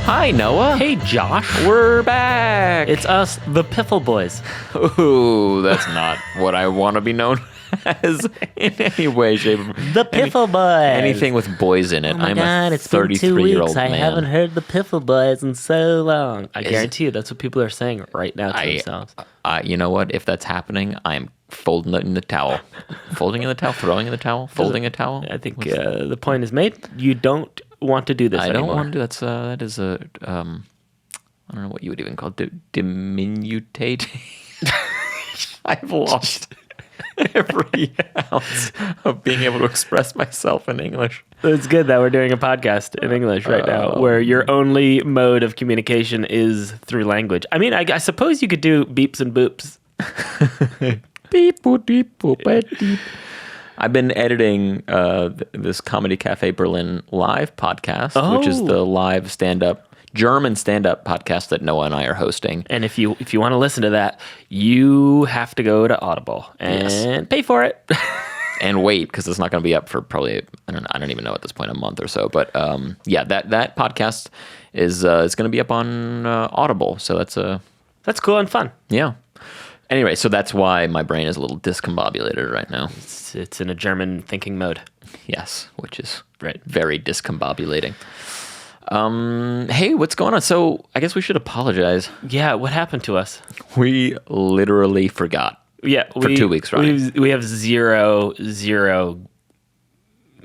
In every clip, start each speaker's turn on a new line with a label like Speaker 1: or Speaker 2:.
Speaker 1: Hi, Noah.
Speaker 2: Hey, Josh.
Speaker 1: We're back.
Speaker 2: It's us, the Piffle Boys.
Speaker 1: Ooh, that's not what I want to be known as in any way, shape, or
Speaker 2: The Piffle Boys.
Speaker 1: anything with boys in it.
Speaker 2: Oh my
Speaker 1: I'm
Speaker 2: God,
Speaker 1: a
Speaker 2: it's been 2
Speaker 1: 33-year-old
Speaker 2: weeks.
Speaker 1: man.
Speaker 2: I haven't heard the Piffle Boys in so long. I guarantee you that's what people are saying right now to themselves.
Speaker 1: You know what? If that's happening, I'm folding it in the towel. Folding in the towel? Throwing in the towel? Folding a towel?
Speaker 2: I think the point is made. You don't want to do this anymore.
Speaker 1: I don't want to do that. That is a, I don't know what you would even call it, diminutate. I've lost every ounce of being able to express myself in English.
Speaker 2: It's good that we're doing a podcast in English right now, where your only mode of communication is through language. I mean, I suppose you could do beeps and boops.
Speaker 1: Beep, boop, beep, boop, beep. I've been editing this Comedy Cafe Berlin live podcast, which is the live German stand-up podcast that Noah and I are hosting.
Speaker 2: And if you want to listen to that, you have to go to Audible and pay for it.
Speaker 1: And wait, because it's not going to be up for probably, I don't even know at this point, a month or so. But that podcast is going to be up on Audible. So
Speaker 2: that's cool and fun.
Speaker 1: Yeah. Anyway, so that's why my brain is a little discombobulated right now.
Speaker 2: It's in a German thinking mode.
Speaker 1: Yes, which is very discombobulating. Hey, what's going on? So I guess we should apologize.
Speaker 2: Yeah, what happened to us?
Speaker 1: We literally forgot.
Speaker 2: Yeah,
Speaker 1: for 2 weeks, right?
Speaker 2: We have zero.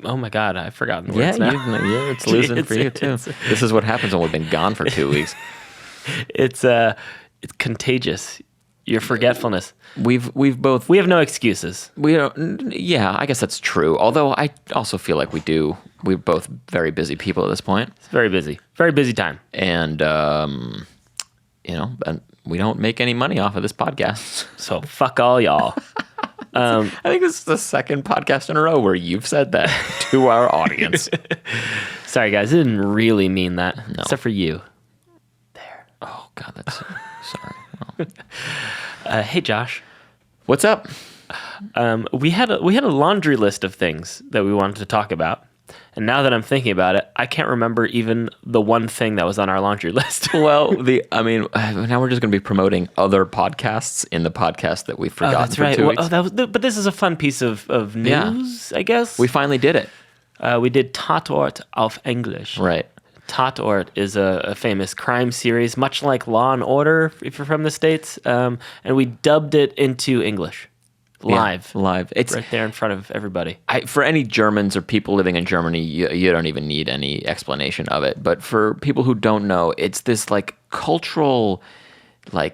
Speaker 2: Oh my God, I've forgotten the words now.
Speaker 1: Yeah, it's losing for you too. This is what happens when we've been gone for 2 weeks.
Speaker 2: It's contagious. Your forgetfulness.
Speaker 1: We
Speaker 2: have no excuses.
Speaker 1: Yeah, I guess that's true. Although I also feel like we're both very busy people at this point.
Speaker 2: It's very busy time.
Speaker 1: And and we don't make any money off of this podcast.
Speaker 2: So fuck all y'all.
Speaker 1: I think this is the second podcast in a row where you've said that to our audience.
Speaker 2: Sorry guys, I didn't really mean that. No. Except for you.
Speaker 1: There. Oh God, that's sorry.
Speaker 2: Hey Josh,
Speaker 1: what's up?
Speaker 2: We had a laundry list of things that we wanted to talk about, and now that I'm thinking about it, I can't remember even the one thing that was on our laundry list.
Speaker 1: Well, now we're just going to be promoting other podcasts in the podcast that we forgot.
Speaker 2: That's right.
Speaker 1: 2 weeks.
Speaker 2: But this is a fun piece of news, I guess.
Speaker 1: We finally did it.
Speaker 2: We did Tatort auf Englisch.
Speaker 1: Right.
Speaker 2: Tatort is a famous crime series, much like Law and Order, if you're from the States, and we dubbed it into English, live. It's right there in front of everybody.
Speaker 1: For any Germans or people living in Germany, you don't even need any explanation of it. But for people who don't know, it's this cultural, I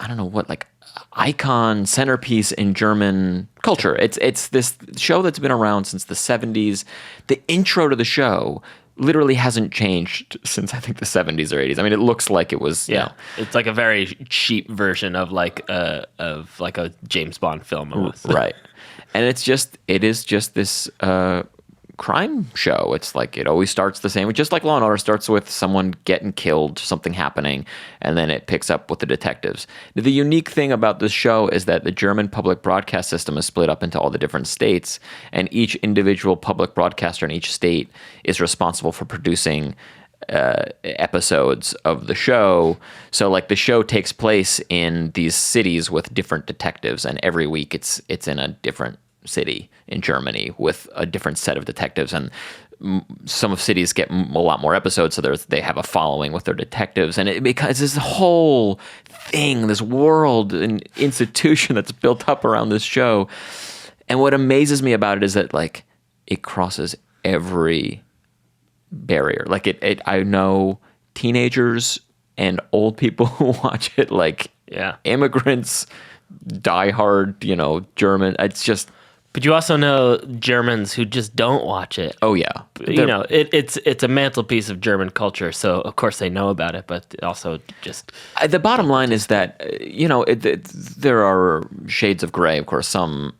Speaker 1: don't know what, icon centerpiece in German culture. It's this show that's been around since the 70s. The intro to the show literally hasn't changed since I think the 70s or 80s. I mean, it looks like it was.
Speaker 2: It's like a very cheap version of a James Bond film almost.
Speaker 1: Right, and it is just this crime show. It's it always starts the same. Just like Law and Order starts with someone getting killed, something happening, and then it picks up with the detectives. The unique thing about this show is that the German public broadcast system is split up into all the different states, and each individual public broadcaster in each state is responsible for producing episodes of the show. So the show takes place in these cities with different detectives, and every week it's in a different city in Germany with a different set of detectives, and some of cities get a lot more episodes, so they have a following with their detectives, and it becomes this whole thing, this world and institution that's built up around this show. And what amazes me about it is that it crosses every barrier. I know teenagers and old people who watch it, immigrants, diehard, German. It's just.
Speaker 2: But you also know Germans who just don't watch it.
Speaker 1: Oh yeah,
Speaker 2: it's a mantelpiece of German culture, so of course they know about it. But also just
Speaker 1: the bottom line is that there are shades of gray. Of course, some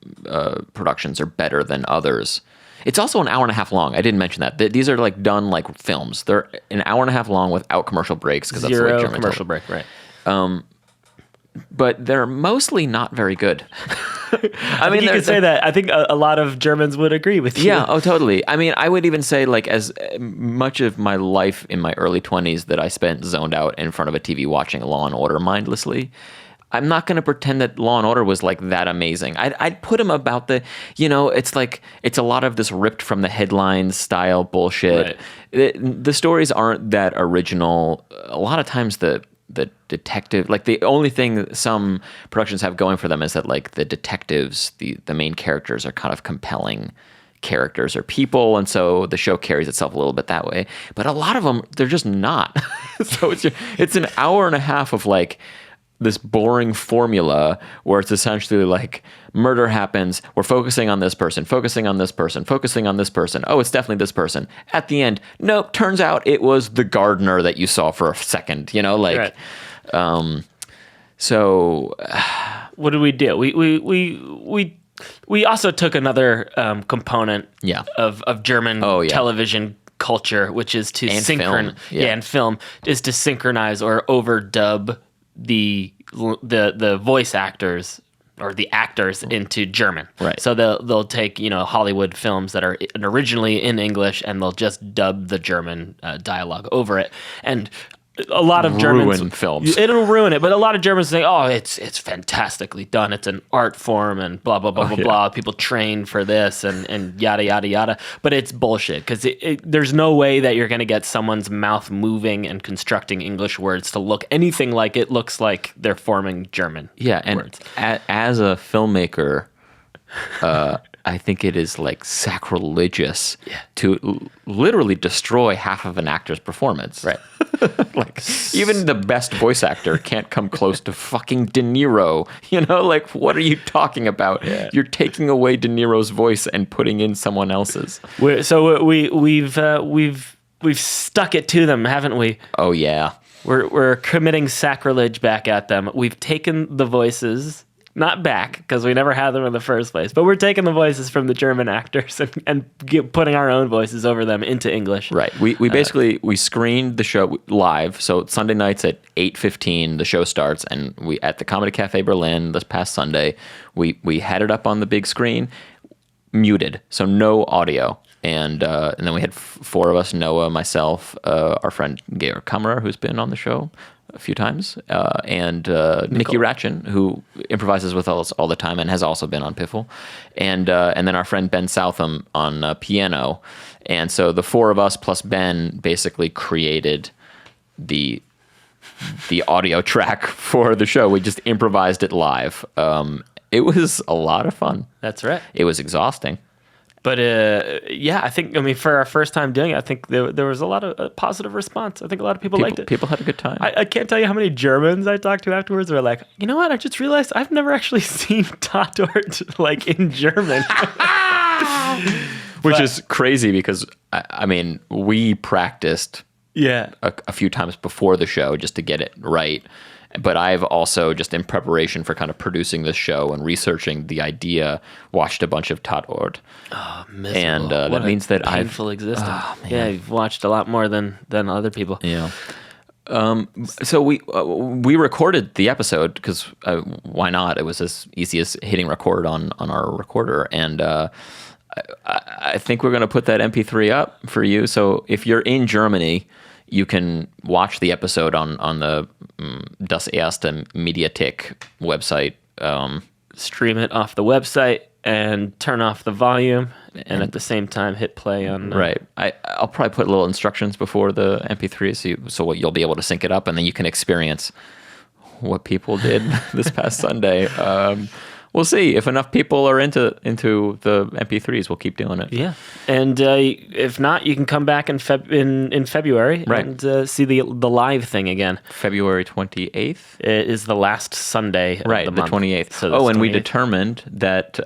Speaker 1: productions are better than others. It's also an hour and a half long. I didn't mention that. These are done like films. They're an hour and a half long without commercial breaks because that's the way German
Speaker 2: commercial break, right?
Speaker 1: but they're mostly not very good.
Speaker 2: I mean, you could say that. I think a lot of Germans would agree with you.
Speaker 1: Yeah, oh, totally. I mean, I would even say, like, as much of my life in my early 20s that I spent zoned out in front of a TV watching Law and Order mindlessly, I'm not going to pretend that Law and Order was like that amazing. I'd put him about it's like, it's a lot of this ripped from the headlines style bullshit. Right. The stories aren't that original. A lot of times the detective, like, the only thing some productions have going for them is that, like, the detectives, the main characters are kind of compelling characters or people, and so the show carries itself a little bit that way. But a lot of them, they're just not. So it's an hour and a half of, like, this boring formula where it's essentially like, murder happens, we're focusing on this person, focusing on this person, focusing on this person. Oh, it's definitely this person. At the end, nope, turns out it was the gardener that you saw for a second, like, right. So
Speaker 2: what did we do? We also took another component of German television culture, which is to synchronize, and film, is to synchronize or overdub the voice actors or the actors into German.
Speaker 1: Right.
Speaker 2: So they'll take, Hollywood films that are originally in English, and they'll just dub the German dialogue over it. And a lot of Germans
Speaker 1: ruin films.
Speaker 2: It'll ruin it, but a lot of Germans say, "Oh, it's fantastically done. It's an art form, and blah blah blah blah blah. People train for this, and yada yada yada." But it's bullshit, because there's no way that you're going to get someone's mouth moving and constructing English words to look anything like it looks like they're forming German.
Speaker 1: Yeah, and
Speaker 2: words.
Speaker 1: As a filmmaker, I think it is, like, sacrilegious to literally destroy half of an actor's performance.
Speaker 2: Right.
Speaker 1: Like, even the best voice actor can't come close to fucking De Niro. Like, what are you talking about? Yeah. You're taking away De Niro's voice and putting in someone else's.
Speaker 2: So we've stuck it to them, haven't we?
Speaker 1: Oh yeah.
Speaker 2: We're committing sacrilege back at them. We've taken the voices. Not back, because we never had them in the first place, but we're taking the voices from the German actors and putting our own voices over them into English.
Speaker 1: Right. We basically, we screened the show live. So Sunday nights at 8:15, the show starts, and we, at the Comedy Cafe Berlin this past Sunday, we had it up on the big screen, muted, so no audio. And then we had four of us: Noah, myself, our friend Georg Kammerer, who's been on the show a few times, and Nikki Ratchin, who improvises with us all the time and has also been on Piffle, and then our friend Ben Southam on piano. And so the four of us plus Ben basically created the audio track for the show. We just improvised it live. It was a lot of fun.
Speaker 2: That's right.
Speaker 1: It was exhausting.
Speaker 2: But I think, for our first time doing it, I think there was a lot of positive response. I think a lot of people liked it.
Speaker 1: People had a good time.
Speaker 2: I can't tell you how many Germans I talked to afterwards who were like, you know what? I just realized I've never actually seen Tatort like in German.
Speaker 1: Which is crazy, because we practiced a few times before the show just to get it right. But I've also, just in preparation for kind of producing this show and researching the idea, watched a bunch of Tatort.
Speaker 2: Oh, miserable.
Speaker 1: And that means that
Speaker 2: painful existence. Oh, yeah, you've watched a lot more than other people.
Speaker 1: Yeah. So we recorded the episode because why not? It was as easy as hitting record on our recorder, and I think we're going to put that MP3 up for you. So if you're in Germany, you can watch the episode on the Das Erste Mediathek website.
Speaker 2: Stream it off the website and turn off the volume, and at the same time hit play on.
Speaker 1: Right. I'll probably put little instructions before the MP3, so you'll be able to sync it up, and then you can experience what people did this past Sunday. We'll see if enough people are into the MP3s. We'll keep doing it.
Speaker 2: Yeah, and if not, you can come back in February and see the live thing again.
Speaker 1: February 28th
Speaker 2: is the last Sunday.
Speaker 1: Right,
Speaker 2: of
Speaker 1: the
Speaker 2: month.
Speaker 1: 28th.
Speaker 2: So
Speaker 1: and we determined that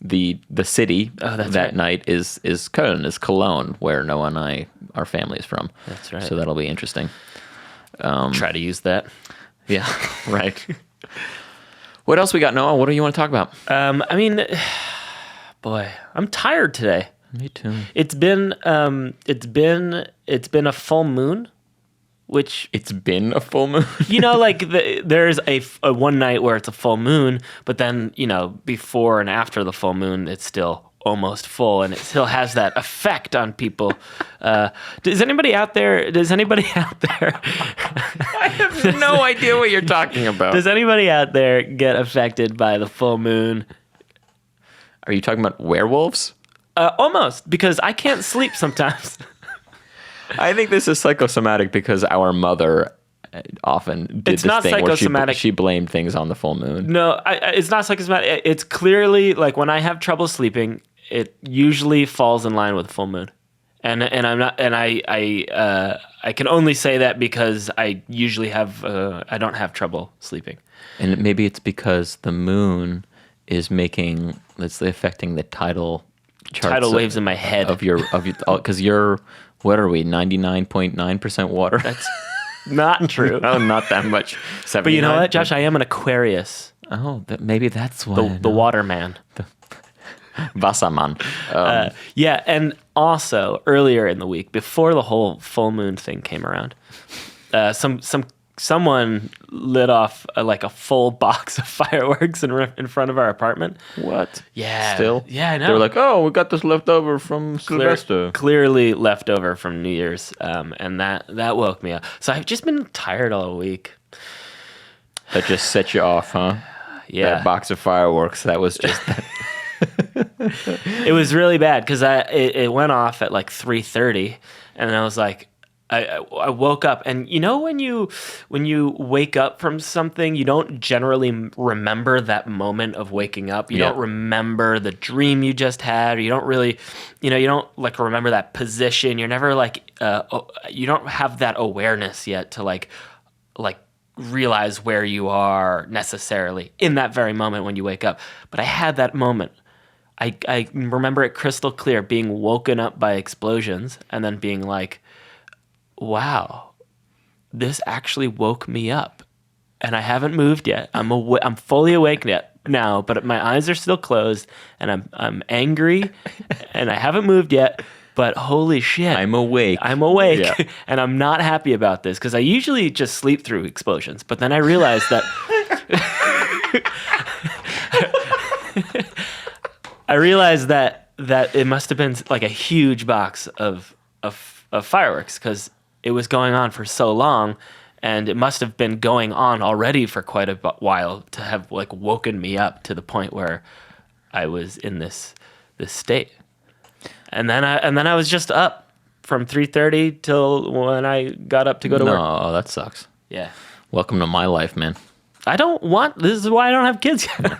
Speaker 1: the city that night is Köln, is Cologne, where Noah and I, our family is from.
Speaker 2: That's right.
Speaker 1: So that'll be interesting.
Speaker 2: Try to use that.
Speaker 1: Yeah, right. What else we got, Noah? What do you want to talk about?
Speaker 2: Boy, I'm tired today.
Speaker 1: Me too.
Speaker 2: It's been a full moon, which
Speaker 1: it's been a full moon.
Speaker 2: Like there's a one night where it's a full moon, but then before and after the full moon, it's still almost full, and it still has that effect on people. Does anybody out there? I
Speaker 1: have no idea what you're talking about.
Speaker 2: Does anybody out there get affected by the full moon?
Speaker 1: Are you talking about werewolves?
Speaker 2: Almost, because I can't sleep sometimes.
Speaker 1: I think this is psychosomatic because our mother often did
Speaker 2: it's
Speaker 1: this
Speaker 2: not
Speaker 1: thing
Speaker 2: psychosomatic.
Speaker 1: Where she blamed things on the full moon.
Speaker 2: No, it's not psychosomatic. It's clearly like when I have trouble sleeping, it usually falls in line with full moon, and I'm not, and I can only say that because I usually have I don't have trouble sleeping,
Speaker 1: and maybe it's because the moon is affecting the tidal
Speaker 2: waves in my head
Speaker 1: of your because you're what are we 99.9% water?
Speaker 2: That's not true.
Speaker 1: No, not that much. 79.
Speaker 2: But you know what, Josh? I am an Aquarius.
Speaker 1: Oh, maybe that's why
Speaker 2: the water man.
Speaker 1: Wassermann.
Speaker 2: Yeah, and also earlier in the week, before the whole full moon thing came around, someone lit off a full box of fireworks in front of our apartment.
Speaker 1: What?
Speaker 2: Yeah.
Speaker 1: Still?
Speaker 2: Yeah, I know.
Speaker 1: They were like, oh, we got this left over from Sylvester.
Speaker 2: Clearly left over from New Year's, and that woke me up. So I've just been tired all week.
Speaker 1: That just set you off, huh?
Speaker 2: Yeah.
Speaker 1: That box of fireworks, that was just...
Speaker 2: It was really bad because it went off at 3:30, and I was like, I woke up, and when you wake up from something, you don't generally remember that moment of waking up. You don't remember the dream you just had, or you don't really, you don't remember that position. You're never you don't have that awareness yet to realize where you are necessarily in that very moment when you wake up. But I had that moment. I remember it crystal clear, being woken up by explosions and then being like, wow, this actually woke me up. And I haven't moved yet. I'm fully awake now, but my eyes are still closed, and I'm angry, and I haven't moved yet. But holy shit,
Speaker 1: I'm awake.
Speaker 2: Yeah. And I'm not happy about this because I usually just sleep through explosions. But then I realized that that it must have been a huge box of fireworks because it was going on for so long, and it must have been going on already for quite a while to have woken me up to the point where I was in this state. And then I was just up from 3:30 till when I got up to go to work.
Speaker 1: No, that sucks.
Speaker 2: Yeah.
Speaker 1: Welcome to my life, man.
Speaker 2: This is why I don't have kids yet.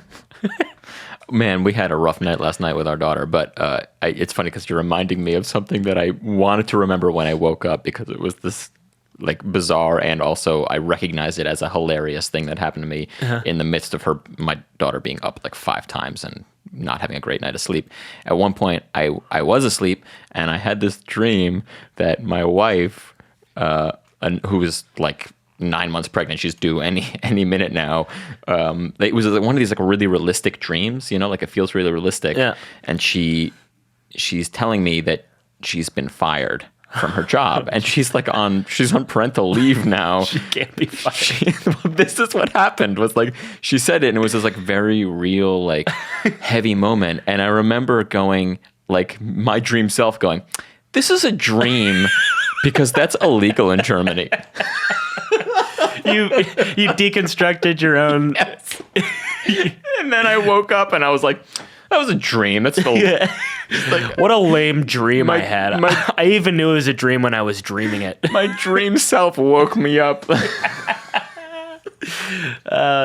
Speaker 1: Man, we had a rough night last night with our daughter, but it's funny because you're reminding me of something that I wanted to remember when I woke up because it was this bizarre, and also I recognize it as a hilarious thing that happened to me in the midst of my daughter being up 5 times and not having a great night of sleep. At one point, I was asleep, and I had this dream that my wife, who was 9 months pregnant, she's due any minute now. It was one of these really realistic dreams, it feels really realistic.
Speaker 2: Yeah.
Speaker 1: And she's telling me that she's been fired from her job, and she's on parental leave now.
Speaker 2: She can't be fired.
Speaker 1: This is what happened. Was she said it, and it was this very real heavy moment. And I remember going my dream self going, "This is a dream," because that's illegal in Germany.
Speaker 2: You deconstructed your own.
Speaker 1: Yes. And then I woke up and I was like, that was a dream. That's
Speaker 2: what a lame dream I had. I even knew it was a dream when I was dreaming it.
Speaker 1: My dream self woke me up.
Speaker 2: Oh,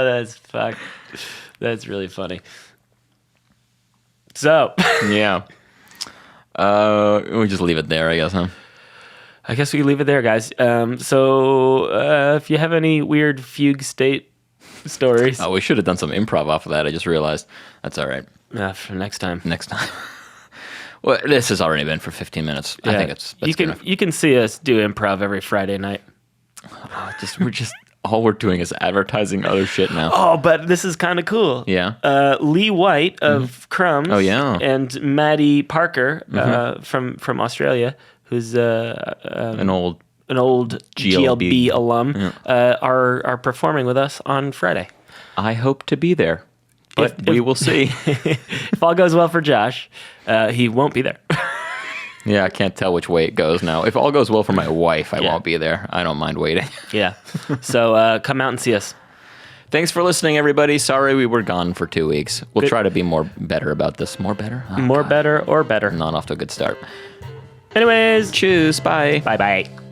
Speaker 2: that's fucked. That's really funny. So.
Speaker 1: Yeah. We just leave it there, I guess, huh?
Speaker 2: I guess we can leave it there, guys. So if you have any weird fugue state stories.
Speaker 1: Oh, we should have done some improv off of that. I just realized. That's all right.
Speaker 2: For next time.
Speaker 1: Well, this has already been for 15 minutes. Yeah. I think that's
Speaker 2: you can see us do improv every Friday night.
Speaker 1: We're just all we're doing is advertising other shit now.
Speaker 2: Oh, but this is kind of cool.
Speaker 1: Yeah.
Speaker 2: Lee White of Crumbs.
Speaker 1: Oh, yeah.
Speaker 2: And Maddie Parker from Australia, who's
Speaker 1: an old
Speaker 2: an old GLB alum, are performing with us on Friday.
Speaker 1: I hope to be there, but we will see.
Speaker 2: If all goes well for Josh, he won't be there.
Speaker 1: Yeah, I can't tell which way it goes now. If all goes well for my wife, I won't be there. I don't mind waiting.
Speaker 2: Yeah. So come out and see us.
Speaker 1: Thanks for listening, everybody. Sorry we were gone for 2 weeks. We'll try to be better about this. More better?
Speaker 2: Oh, better or better.
Speaker 1: Not off to a good start.
Speaker 2: Anyways.
Speaker 1: Cheers. Bye.
Speaker 2: Bye-bye.